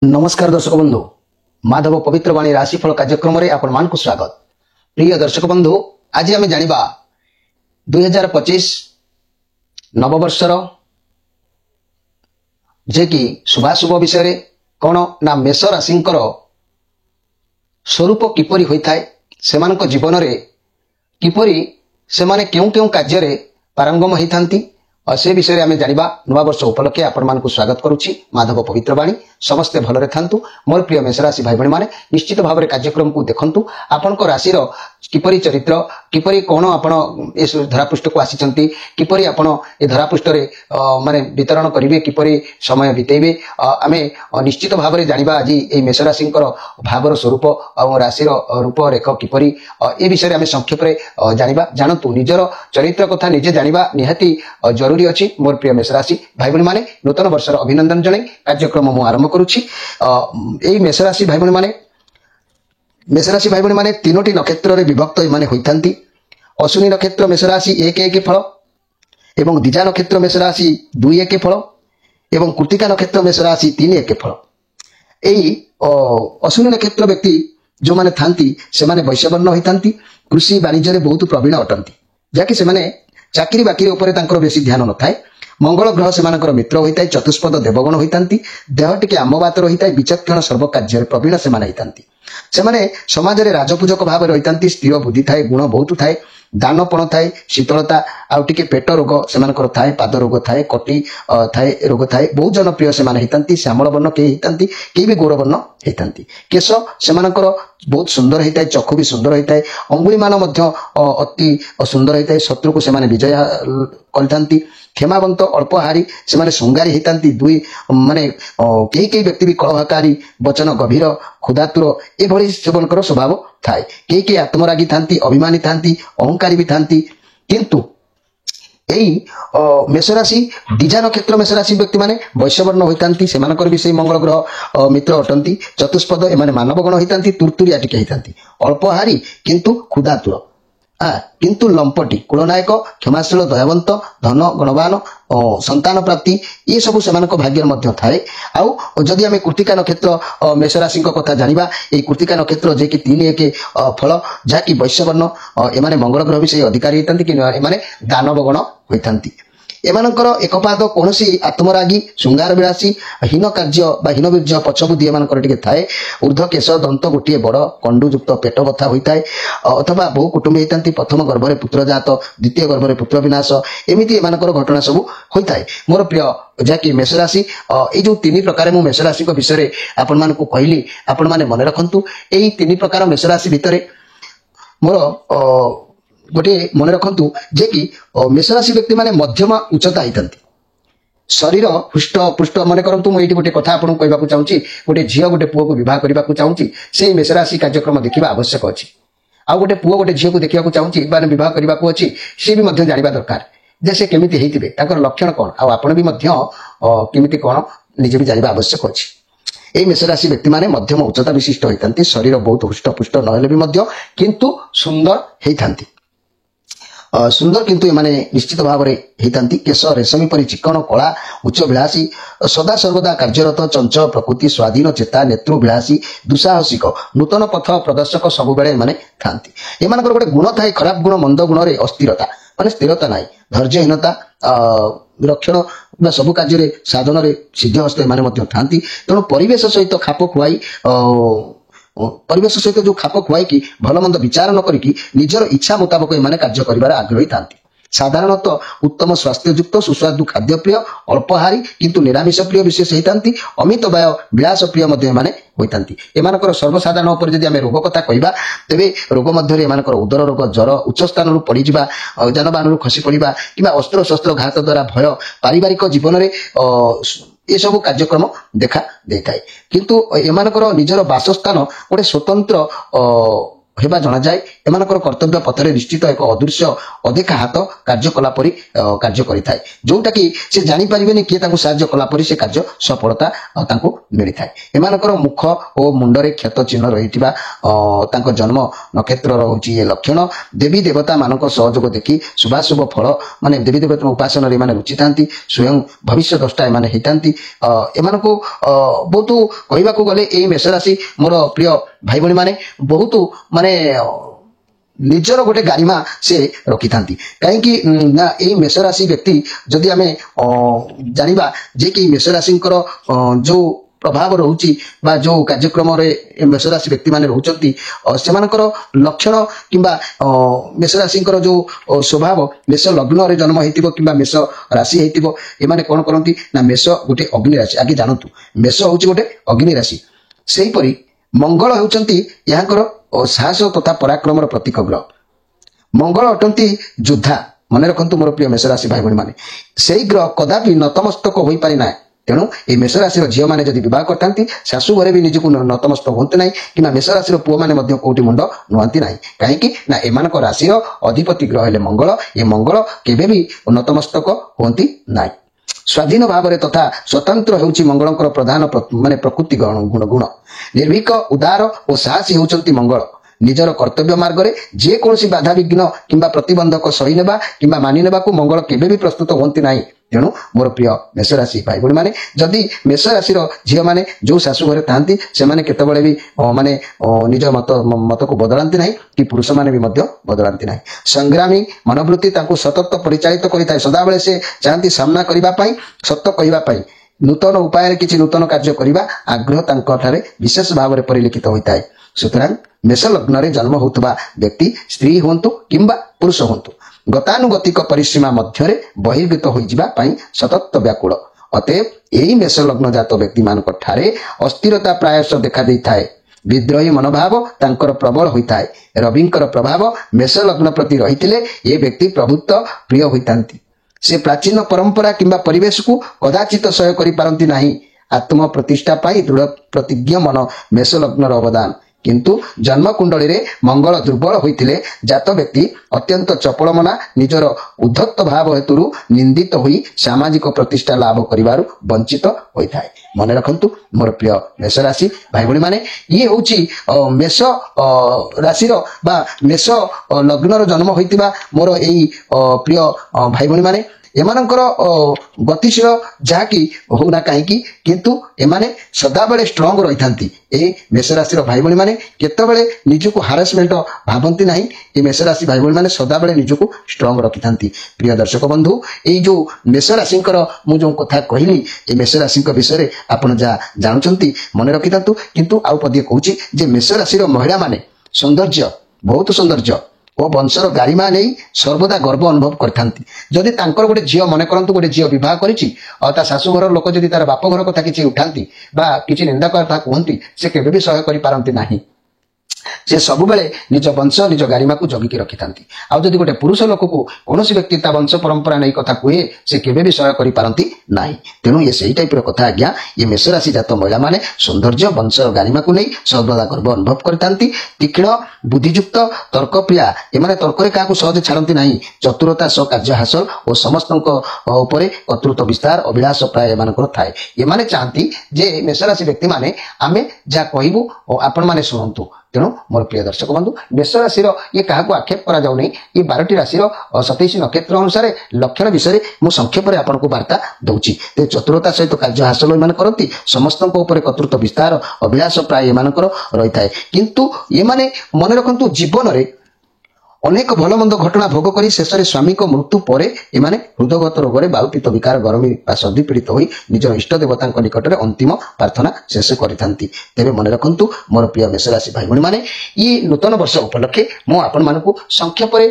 नमस्कार दर्शक बंधु माधव पवित्र वाणी राशिफल कार्यक्रम में आपण मान स्वागत। प्रिय दर्शक बंधु आज आम जाना 2025 नववर्षर जे कि शुभाशुभ विषय कौन ना मेष राशि स्वरूप किपरि होता है सेमानक जीवन में किपरि सेमाने क्यों क्यों कार्य पारंगम होती और से विषय आम जाना नुआ वर्ष उपलक्षे आपण मानक स्वागत करुच्ची माधव पवित्र वाणी समस्ते भलरे थांतु। मोर प्रिय मेष राशि भाई भाई निश्चित भाव में कार्यक्रम को देखंतु आपण राशि किपरि चरित्र किपरि कौन आपण ए धरापृष्ठ को आसी किपरि आपण ए धरापृष्ठ माने वितरण करेंगे किपरि समय बितेबे आम निश्चित भाव में जाना आज ये मेष राशि भावर स्वरूप और राशि रूप रेख किपरि ए विषय आम संक्षेप में जाना जानतु निजर चरित्र कथा निजे जाना निहाती जरूरी अच्छी। मोर प्रिय मेष राशि भाई भाई माने नूतन वर्षर अभिनंदन जणाई कार्यक्रम मु आरंभ करुच्ची। एई मेष राशि भाई भाई माने तीनोटी नक्षत्र रे विभक्त माने होइथांती। अश्विनी नक्षत्र मेष राशि 1 फल एवं द्विजा नक्षत्र मेष राशि 2 फल एवं कृतिका नक्षत्र मेष राशि 3 फल। एई अश्विनी नक्षत्र व्यक्ति जो माने थांती से माने वैश्यवर्ण होइथांती। कृषि वाणिज्य रे बहुत प्रवीण अटंती जाकि से माने चाकरी बाकरी उपरे तांकर बेसी ध्यान न थाए। मंगल ग्रह सेमानकर मित्र होइताय चतुष्पद देवगण होइतांती। देह टिके आमबात रहिताय विचक्षण सर्व कार्य प्रवीण सेमाने होइतांती। सेमाने समाज रे राजपूजक भाव रहितांती। स्थिर बुद्धि थाए गुण बहुत थाए दानपण थाए शीतलता आउ टिके पेट रोग सेमानकर थाए पाद रोग थाए कटी थाए रोग थाए बहुत जनप्रिय सेमाने होइतांती। श्यामल वर्ण के होइतांती के भी गौरवर्ण होइतांती। केश सेमानकर बहुत सुंदर होता है चक्षु भी सुंदर होता है अंगुली मान अति सुंदर होता है शत्रु को सेमाने विजय करथांती। क्षमावंत अल्पहारी सेमाने शृंगारी होता दुई माने कई व्यक्ति भी कलहकारी वचन गभीर क्षुधातुर एभली सेवनकर स्वभाव थाए। कई आत्मरागी थांती अभिमानी थांती अहंकारी भी थांती। किंतु यही मेष राशि द्विजा नक्षत्र मेष राशि व्यक्ति माने वैश्यवर्ण होइतांती। सेमानकर भी से मंगल ग्रह मित्र अटंती। चतुष्पद एमाने मानव गण होइतांती। तुरतुरिया टिके होइतांती अल्पहारी किंतु क्षुधातुर किंतु लंपटी कुलनायक क्षमाशील दयावंत धन गुणवान संतान प्राप्ति ये सब सेमानक भाग्य मध्य थाए। आउ जदि आमे कृतिका नक्षत्र मेष राशि कथा जानिबा ए कृतिका नक्षत्र जे कि 3 फल जाकि वैश्यवर्ण एमाने मंगल ग्रह भी से अधिकारी होइतांती कि एमाने दानव गण होइतांती। एमानकर एक पाद कौनसी आत्मरागी श्रृंगार विलासी हीन कार्य हीन वीर्य पछबुद्धि एमानकर टिके थाए। ऊर्ध्व केश दंत गोटे बड़ कंडुयुक्त पेट बथा होता है अथवा बहु कुटुंब होता। प्रथम गर्भरे पुत्र जात द्वितीय गर्भरे पुत्र विनाश एमिति एमानकर घटना सब होता है। मोर प्रिय जाकि मेष राशि ये जो 3 प्रकार मु मेष राशि विषय आपण मानकु कहली आपण माने मन रखंतु। एई 3 प्रकार मेष राशि भितरे मोर गोटे मन रखु जे कि मेष राशि व्यक्ति माने मध्यम उच्चता होती शरीर हृष्ट पुष्ट मन करूँ। मुझे गोटे कथा आपको कहवाक चाहूँगी गोटे झील गोटे पुओ को विवाह करने को चाहूँगी से मेष राशि कार्यक्रम देखा आवश्यक अच्छी। आ गोटे पुओ गोटे झील को देखा चाहूँगी माने विवाह करने को अच्छी सी भी जाना दरकार जे से केमिति हेइतिबे लक्षण कौन आपण भी केमिति कौन निजे भी जाना आवश्यक अच्छी। ये मेष राशि व्यक्ति माने मध्यम उच्चता विशिष्ट होता शरीर बहुत हृष्ट पुष्ट नहेले किंतु सुंदर होता सुंदर किंतु एमाने निश्चित भाव में होता। केश रेशमी परी चिकन कला उच्च विलासी सदा सर्वदा कार्यरत चंचल प्रकृति स्वाधीन चेता नेतृ विलासी दुसाहसिक नूतन पथ प्रदर्शक सब बेले एमाने थांती। एमानकर गोटे गुण थाए खराब गुण मंद गुण रे अस्थिरता माने स्थिरता नाही धैर्यहीनता रक्षण सब कार्य साधन रे सिद्धहस्त एमाने मध्य थांती। तेणु परिवेश सहित खाप खुआई परिवेश सहित जो खाप खुआई कि भल मंद विचार न करी निजर इच्छा मुताबक एमाने कार्य करिवार आग्रही थांती। साधारणतः उत्तम स्वास्थ्ययुक्त सुस्वादु खाद्य प्रिय अल्पहारी किंतु निरामिष प्रिय विशेष होता। अमित व्यय विलास प्रिय होता। एमानकर सर्वसाधारण उपर जदि आमे रोग कथा कहबा तेबे रोग मध्य एमानकर उदर रोग ज्वर उच्च स्थान पड़ी जानवाहन खसी पड़ा कि अस्त्र शस्त्र घात द्वारा भय पारिवारिक जीवन में ये सब कार्यक्रम देखा देता है। किंतु एमानकर निजर बासस्थान गोटे स्वतंत्र ହେବା ଜଣାଯାଏ ଏମାନଙ୍କର କର୍ତ୍ତବ୍ୟ ପଥରେ ନିଶ୍ଚିତ ଏକ ଅଦୃଶ୍ୟ ଅଦେଖା ହାତ କାର୍ଯ୍ୟ କଲା ପରି କାର୍ଯ୍ୟ କରିଥାଏ, ଯୋଉଟା କି ସେ ଜାଣିପାରିବେନି କିଏ ତାଙ୍କୁ ସାହାଯ୍ୟ କଲା ପରି ସେ କାର୍ଯ୍ୟ ସଫଳତା ତାଙ୍କୁ ମିଳିଥାଏ। ଏମାନଙ୍କର ମୁଖ ଓ ମୁଣ୍ଡରେ କ୍ଷତ ଚିହ୍ନ ରହିଥିବା ତାଙ୍କ ଜନ୍ମ ନକ୍ଷତ୍ର ରହୁଛି ଏ ଲକ୍ଷଣ। ଦେବୀ ଦେବତା ମାନଙ୍କ ସହଯୋଗ ଦେଖି ଶୁଭାଶୁଭ ଫଳ ମାନେ ଦେବୀ ଦେବତା ଉପାସନାରେ ଏମାନେ ରୁଚି ଥାନ୍ତି, ସ୍ୱୟଂ ଭବିଷ୍ୟ ଦ୍ରଷ୍ଟା ଏମାନେ ହେଇଥାନ୍ତି। ଏମାନଙ୍କୁ ବହୁତ କହିବାକୁ ଗଲେ ଏଇ ମେଷ ରାଶି ମୋର ପ୍ରିୟ ଭାଇ ଭଉଣୀ ମାନେ ବହୁତ ମାନେ ନିଜର ଗୋଟେ ଗାରିମା ସେ ରଖିଥାନ୍ତି। କାହିଁକି ନା ଏଇ ମେଷ ରାଶି ବ୍ୟକ୍ତି ଯଦି ଆମେ ଜାଣିବା ଯେ କି ମେଷ ରାଶିଙ୍କର ଯୋଉ ପ୍ରଭାବ ରହୁଛି ବା ଯୋଉ କାର୍ଯ୍ୟକ୍ରମରେ ମେଷ ରାଶି ବ୍ୟକ୍ତି ମାନେ ରହୁଛନ୍ତି ସେମାନଙ୍କର ଲକ୍ଷଣ କିମ୍ବା ମେଷ ରାଶିଙ୍କର ଯୋଉ ସ୍ୱଭାବ ମେଷ ଲଗ୍ନରେ ଜନ୍ମ ହେଇଥିବ କିମ୍ବା ମେଷ ରାଶି ହେଇଥିବ ଏମାନେ କଣ କରନ୍ତି ନା ମେଷ ଗୋଟେ ଅଗ୍ନି ରାଶି। ଆଗେ ଜାଣନ୍ତୁ ମେଷ ହଉଛି ଗୋଟେ ଅଗ୍ନି ରାଶି। ସେହିପରି ମଙ୍ଗଳ ହେଉଛନ୍ତି ଏହାଙ୍କର ସାହସ ତଥା ପରାକ୍ରମର ପ୍ରତୀକ ଗ୍ରହ। ମଙ୍ଗଳ ଅଟନ୍ତି ଯୋଦ୍ଧା। ମନେ ରଖନ୍ତୁ ମୋର ପ୍ରିୟ ମେଷ ରାଶି ଭାଇ ଭଉଣୀ ମାନେ, ସେଇ ଗ୍ରହ କଦାପି ନତମସ୍ତକ ହୋଇପାରି ନାହିଁ। ତେଣୁ এই ମେଷ ରାଶିର ଝିଅମାନେ ଯଦି ବିବାହ କରିଥାନ୍ତି ଶାଶୁ ଘରେ ବି ନିଜକୁ ନତମସ୍ତକ ହୁଅନ୍ତି ନାହିଁ କିମ୍ବା ମେଷ ରାଶିର ପୁଅମାନେ ମଧ୍ୟ କୋଉଠି ମୁଣ୍ଡ ନୁଆନ୍ତି ନାହିଁ। କାହିଁକି ନା ଏମାନଙ୍କ ରାଶିର ଅଧିପତି ଗ୍ରହ ହେଲେ ମଙ୍ଗଳ। ଏ ମଙ୍ଗଳ କେବେ ବି ନତମସ୍ତକ ହୁଅନ୍ତି ନାହିଁ। ସ୍ୱାଧୀନ ଭାବରେ ତଥା ସ୍ୱତନ୍ତ୍ର ହେଉଛି ମଙ୍ଗଳଙ୍କର ପ୍ରଧାନ ମାନେ ପ୍ରକୃତି ଗୁଣ। ନିର୍ଭୀକ ଉଦାର ଓ ସାହସୀ ହେଉଛନ୍ତି ମଙ୍ଗଳ। ନିଜର କର୍ତ୍ତବ୍ୟ ମାର୍ଗରେ ଯେକୌଣସି ବାଧାବିଘ୍ନ କିମ୍ବା ପ୍ରତିବନ୍ଧକ ସହି ନେବା କିମ୍ବା ମାନି ନେବାକୁ ମଙ୍ଗଳ କେବେ ବି ପ୍ରସ୍ତୁତ ହୁଅନ୍ତି ନାହିଁ। ତେଣୁ ମୋର ପ୍ରିୟ ମେଷ ରାଶି ଭାଇ ଭଉଣୀ ମାନେ, ଯଦି ମେଷ ରାଶିର ଝିଅ ମାନେ ଯୋଉ ଶାଶୁ ଘରେ ଥାନ୍ତି ସେମାନେ କେତେବେଳେ ବି ମାନେ ନିଜ ମତକୁ ବଦଳାନ୍ତି ନାହିଁ କି ପୁରୁଷ ମାନେ ବି ମଧ୍ୟ ବଦଳାନ୍ତି ନାହିଁ। ସଂଗ୍ରାମୀ ମନୋବୃତ୍ତି ତାଙ୍କୁ ସତତ ପରିଚାଳିତ କରିଥାଏ। ସଦାବେଳେ ସେ ଚାହାନ୍ତି ସାମ୍ନା କରିବା ପାଇଁ, ସତ କହିବା ପାଇଁ, ନୂତନ ଉପାୟରେ କିଛି ନୂତନ କାର୍ଯ୍ୟ କରିବା ଆଗ୍ରହ ତାଙ୍କଠାରେ ବିଶେଷ ଭାବରେ ପରିଲକ୍ଷିତ ହୋଇଥାଏ। ସୁତରାଂ ମେଷ ଲଗ୍ନରେ ଜନ୍ମ ହେଉଥିବା ବ୍ୟକ୍ତି ସ୍ତ୍ରୀ ହୁଅନ୍ତୁ କିମ୍ବା ପୁରୁଷ ହୁଅନ୍ତୁ ଗତାନୁଗତିକ ପରିସୀମା ମଧ୍ୟରେ ବହିର୍ଭୂତ ହୋଇଯିବା ପାଇଁ ସତତ ବ୍ୟାକୁଳ। ଅତଏବ ଏହି ମେଷ ଲଗ୍ନ ଜାତ ବ୍ୟକ୍ତି ମାନଙ୍କ ଠାରେ ଅସ୍ଥିରତା ପ୍ରାୟଶ ଦେଖା ଦେଇଥାଏ। ବିଦ୍ରୋହୀ ମନୋଭାବ ତାଙ୍କର ପ୍ରବଳ ହୋଇଥାଏ। ରବିଙ୍କର ପ୍ରଭାବ ମେଷ ଲଗ୍ନ ପ୍ରତି ରହିଥିଲେ ଏ ବ୍ୟକ୍ତି ପ୍ରଭୁତ୍ୱ ପ୍ରିୟ ହୋଇଥାନ୍ତି। ସେ ପ୍ରାଚୀନ ପରମ୍ପରା କିମ୍ବା ପରିବେଶକୁ କଦାଚିତ ସହ୍ୟ କରିପାରନ୍ତି ନାହିଁ। ଆତ୍ମ ପ୍ରତିଷ୍ଠା ପାଇଁ ଦୃଢ ପ୍ରତିଜ୍ଞ ମନ ମେଷ ଲଗ୍ନର ଅବଦାନ। କିନ୍ତୁ ଜନ୍ମକୁଣ୍ଡଳୀରେ ମଙ୍ଗଳ ଦୁର୍ବଳ ହୋଇଥିଲେ ଜାତ ବ୍ୟକ୍ତି ଅତ୍ୟନ୍ତ ଚପଳମନା ନିଜର ଉଦ୍ଧତ ଭାବ ହେତୁରୁ ନିନ୍ଦିତ ହୋଇ ସାମାଜିକ ପ୍ରତିଷ୍ଠା ଲାଭ କରିବାରୁ ବଞ୍ଚିତ ହୋଇଥାଏ। ମନେ ରଖନ୍ତୁ ମୋର ପ୍ରିୟ ମେଷ ରାଶି ଭାଇ ଭଉଣୀ ମାନେ, ଇଏ ହଉଛି ମେଷ ରାଶିର ବା ମେଷ ଲଗ୍ନର ଜନ୍ମ ହୋଇଥିବା ମୋର ଏଇ ପ୍ରିୟ ଭାଇ ଭଉଣୀ ମାନେ, ଏମାନଙ୍କର ଗତିଶୀଳ ଯାହାକି ହଉନା କାହିଁକି କିନ୍ତୁ ଏମାନେ ସଦାବେଳେ ଷ୍ଟ୍ରଙ୍ଗ ରହିଥାନ୍ତି। ଏଇ ମେଷ ରାଶିର ଭାଇ ଭଉଣୀ ମାନେ କେତେବେଳେ ନିଜକୁ ହାରାସମେଣ୍ଟ ଭାବନ୍ତି ନାହିଁ। এই ମେଷ ରାଶି ଭାଇ ଭଉଣୀ ମାନେ ସଦାବେଳେ ନିଜକୁ ଷ୍ଟ୍ରଙ୍ଗ ରଖିଥାନ୍ତି। ପ୍ରିୟ ଦର୍ଶକ ବନ୍ଧୁ, ଏଇ ଯୋଉ ମେଷ ରାଶିଙ୍କର ମୁଁ ଯୋଉ କଥା କହିଲି এই ମେଷ ରାଶିଙ୍କ ବିଷୟରେ ଆପଣ ଯାହା ଜାଣୁଛନ୍ତି ମନେ ରଖିଥାନ୍ତୁ। କିନ୍ତୁ ଆଉ ପଦିଏ କହୁଛି ଯେ ମେଷ ରାଶିର ମହିଳା ମାନେ ସୌନ୍ଦର୍ଯ୍ୟ, ବହୁତ ସୌନ୍ଦର୍ଯ୍ୟ ଓ ବଂଶର ଗାରିମା ନେଇ ସର୍ବଦା ଗର୍ବ ଅନୁଭବ କରିଥାନ୍ତି। ଯଦି ତାଙ୍କର ଗୋଟେ ଝିଅ ମନେ କରନ୍ତୁ ଗୋଟେ ଝିଅ ବିବାହ କରିଛି ଆଉ ତା ଶାଶୁ ଘର ଲୋକ ଯଦି ତାର ବାପ ଘର କଥା କିଛି ଉଠାନ୍ତି ବା କିଛି ନିନ୍ଦା କଥା କୁହନ୍ତି ସେ କେବେ ବି ସହ୍ୟ କରିପାରନ୍ତି ନାହିଁ। ସେ ସବୁବେଳେ ନିଜ ବଂଶ ନିଜ ଗାରିମାକୁ ଜଗିକି ରଖିଥାନ୍ତି। ଆଉ ଯଦି ଗୋଟେ ପୁରୁଷ ଲୋକକୁ କୌଣସି ବ୍ୟକ୍ତି ତା ବଂଶ ପରମ୍ପରା ନେଇ କଥା କୁହେ ସେ କେବେ ବି ସହ୍ୟ କରିପାରନ୍ତି ନାହିଁ। ତେଣୁ ଏ ସେଇ ଟାଇପର କଥା ଆଜ୍ଞା। ଏ ମେଷ ରାଶି ଜାତ ମହିଳା ମାନେ ସୌନ୍ଦର୍ଯ୍ୟ ବଂଶର ଗାରିମାକୁ ନେଇ ସର୍ବଦା ଗର୍ବ ଅନୁଭବ କରିଥାନ୍ତି। ତୀକ୍ଷ୍ଣ ବୁଦ୍ଧିଯୁକ୍ତ ତର୍କପ୍ରିୟା, ଏମାନେ ତର୍କରେ କାହାକୁ ସହଜେ ଛାଡନ୍ତି ନାହିଁ। ଚତୁରତା ସହ କାର୍ଯ୍ୟ ହାସଲ ଓ ସମସ୍ତଙ୍କ ଉପରେ କର୍ତ୍ତୃତ୍ୱ ବିସ୍ତାର ଅଭିଳାଷ ପ୍ରାୟ ଏମାନଙ୍କର ଥାଏ। ଏମାନେ ଚାହାନ୍ତି ଯେ ମେଷ ରାଶି ବ୍ୟକ୍ତି ମାନେ ଆମେ ଯାହା କହିବୁ ଆପଣ ମାନେ ଶୁଣନ୍ତୁ। ତେଣୁ ମୋର ପ୍ରିୟ ଦର୍ଶକ ବନ୍ଧୁ, ମେଷ ରାଶିର ଇଏ କାହାକୁ ଆକ୍ଷେପ କରାଯାଉନି। ଏ 12ଟି ରାଶିର 27 ନକ୍ଷତ୍ର ଅନୁସାରେ ଲକ୍ଷଣ ବିଷୟରେ ମୁଁ ସଂକ୍ଷେପରେ ଆପଣଙ୍କୁ ବାର୍ତ୍ତା ଦଉଛି। ଚତୁରତା ସହିତ କାର୍ଯ୍ୟ ହାସଲ ଏମାନେ କରନ୍ତି। ସମସ୍ତଙ୍କ ଉପରେ କର୍ତ୍ତୃତ୍ୱ ବିସ୍ତାର ଅଭିଳାଷ ପ୍ରାୟ ଏମାନଙ୍କର ରହିଥାଏ। କିନ୍ତୁ ଏମାନେ ମନେ ରଖନ୍ତୁ ଜୀବନରେ ଅନେକ ଭଲ ମନ୍ଦ ଘଟଣା ଭୋଗ କରି ଶେଷରେ ସ୍ୱାମୀଙ୍କ ମୃତ୍ୟୁ ପରେ ଏମାନେ ହୃଦଗତ ରୋଗରେ ବାୟୁପିତ ବିକାର ଗରମୀ ବା ସର୍ଦ୍ଦି ପୀଡ଼ିତ ହୋଇ ନିଜର ଇଷ୍ଟ ଦେବତାଙ୍କ ନିକଟରେ ଅନ୍ତିମ ପ୍ରାର୍ଥନା ଶେଷ କରିଥାନ୍ତି। ତେବେ ମନେ ରଖନ୍ତୁ ମୋର ପ୍ରିୟ ମେଷ ରାଶି ଭାଇ ଭଉଣୀ ମାନେ, ଇଏ ନୂତନ ବର୍ଷ ଉପଲକ୍ଷେ ମୁଁ ଆପଣମାନଙ୍କୁ ସଂକ୍ଷେପରେ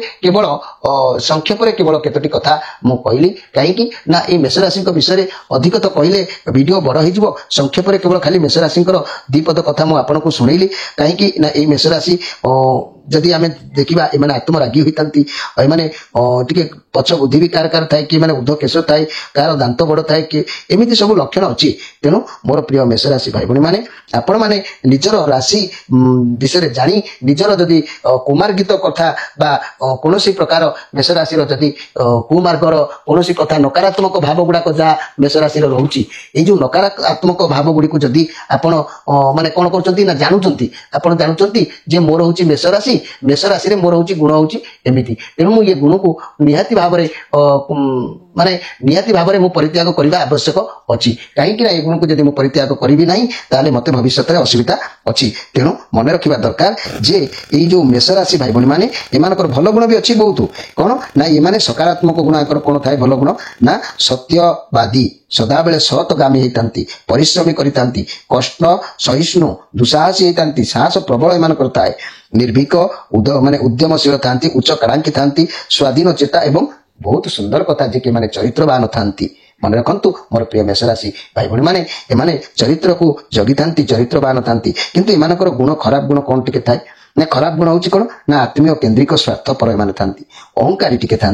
କେବଳ କେତୋଟି କଥା ମୁଁ କହିଲି। କାହିଁକି ନା ଏଇ ମେଷ ରାଶିଙ୍କ ବିଷୟରେ ଅଧିକ ତ କହିଲେ ଭିଡିଓ ବଡ ହେଇଯିବ। ସଂକ୍ଷେପରେ କେବଳ ଖାଲି ମେଷ ରାଶିଙ୍କର 2 ପଦ କଥା ମୁଁ ଆପଣଙ୍କୁ ଶୁଣେଇଲି। କାହିଁକି ନା ଏଇ ମେଷ ରାଶି जदि आम देखा एम आत्मरागी होती एमाने टिके पछ बुद्धि भी कार कार थाए कि माने उर्ध्व केश थाए कार दांत बड़ थाए कि एमती सब लक्षण अच्छी तेणु मोर प्रिय मेष राशि भाई भणी मैंने आपण मैंने निजर राशि विषय जानी निजर जदि कुमार्गित कथा बा कौन प्रकार मेष राशि जदि कुमार्गर कौन कथा नकारात्मक भाव गुड़ाक जहाँ मेष राशि रोचे ये जो नकारात्मक भाव गुड़ी जदि आपण माने कौन कर जानुंट आप जानुंट जे मोर हूँ मेष राशि मोर हूँ गुण हूँ एमती तेणु मुझे गुण को निहाती भाव माने निहाती भाव में परित्याग करने आवश्यक अच्छी कहीं गुण को जब मुझे परित्याग करी ना ताले मत भविष्य में असुविधा अच्छी तेणु मन रखा दरकार जे ये जो मेष राशि भाई भणी मैंने एमानकर भल गुण भी अच्छी बहुत कौन ना ये सकारात्मक गुण कौन थाए भल गुण ना सत्यवादी सदा बेले सतगामी होती परिश्रमी करती कष्ट सहिष्णु दुसाहसी होती साहस प्रबल एम थाए निर्भीक माने उद्यमशील था उच्च कांक्षी था स्वाधीन चेता एवं बहुत सुंदर कथा जे कि माने चरित्रवान था मन रखु मोर प्रिय मेष राशि भाई भणी मैंने एमाने चरित्र को जगी था चरित्रवान था किंतु एमानकर गुण खराब गुण कौन टिके थाए ना खराब गुण हूँ कौन ना आत्मीय केन्द्रिक स्वार्थपर एम था अहंकारी टिके था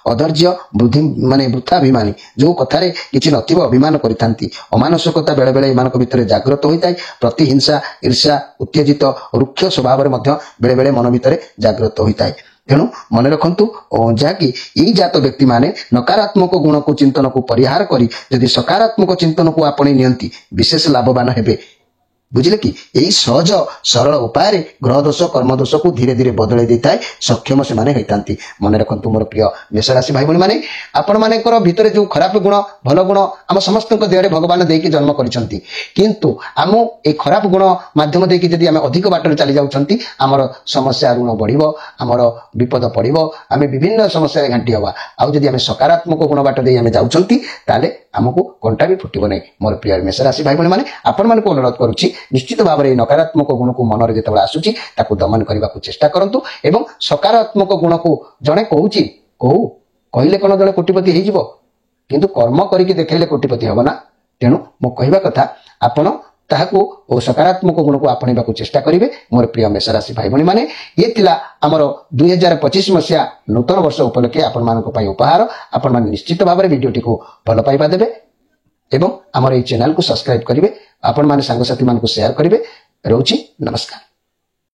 अधर्य वृद्धि माने वृथाभिमानी जो कथार किसी नथिबो अभिमान करती अमानसिकता बेले बेले एमान भितर जागृत होता है प्रतिहिंसा ईर्ष्या उत्तेजित रुक्ष स्वभाव बेले बेले मन भितर जागृत होता है तेणु मन रखु जहाँकि यही जात व्यक्ति माने नकारात्मक गुण को चिंतन को परिहार करी यदि सकारात्मक चिंतन को आपणे नियंती विशेष लाभवान हेबे बुझिले कि यही सहज सरल उपाय ग्रह दोष कर्म दोष को धीरे धीरे बदल देता है सक्षम से माने होती मन रखु मोर प्रिय मेष राशि भाई भणी मैंने आपण मानकर भितर जो खराब गुण भल गुण आम समस्त देह भगवान देकी जन्म करछंती किंतु आम ए खराब गुण माध्यम देकी जदि आम अधिक बाटर चली जाउछंती आमर समस्या ऋण बढ़िबो आमर विपद पड़िबो आम विभिन्न समस्या घांटी हवा आउ जदि आम सकारात्मक गुण बाट दे आम जाउछंती ताले आमको कंटा भी फुटिबो नै मोर प्रिय मेष राशि भाई भणी मैंने आपण मान को अनुरोध करूची निश्चित भाव में नकारात्मक गुण को मन जो आसूची ताकू दमन करने को चेष्टा करंतु एवं सकारात्मक गुण को जड़े कहूची कहू कहले कौन जड़े कोटिपति हो किंतु कर्म करके देखले कोटिपति हम ना तेणु मो कहवा कथा आपण ताकू सकारात्मक गुण को आपणा चेष्टा करेंगे मोर प्रिय मेष राशि भाई भणी मैंने ये थिला आमर 2025 मसीहा नूतन वर्ष उपलक्षे आपण मानक पई उपहार आपण मान निश्चित भाव में वीडियोटी को भल पाइबा देबे एवं आमर ये चैनल को सब्सक्राइब करेंगे आपण माने सांग साथी मान को शेयर करेंगे रोची नमस्कार।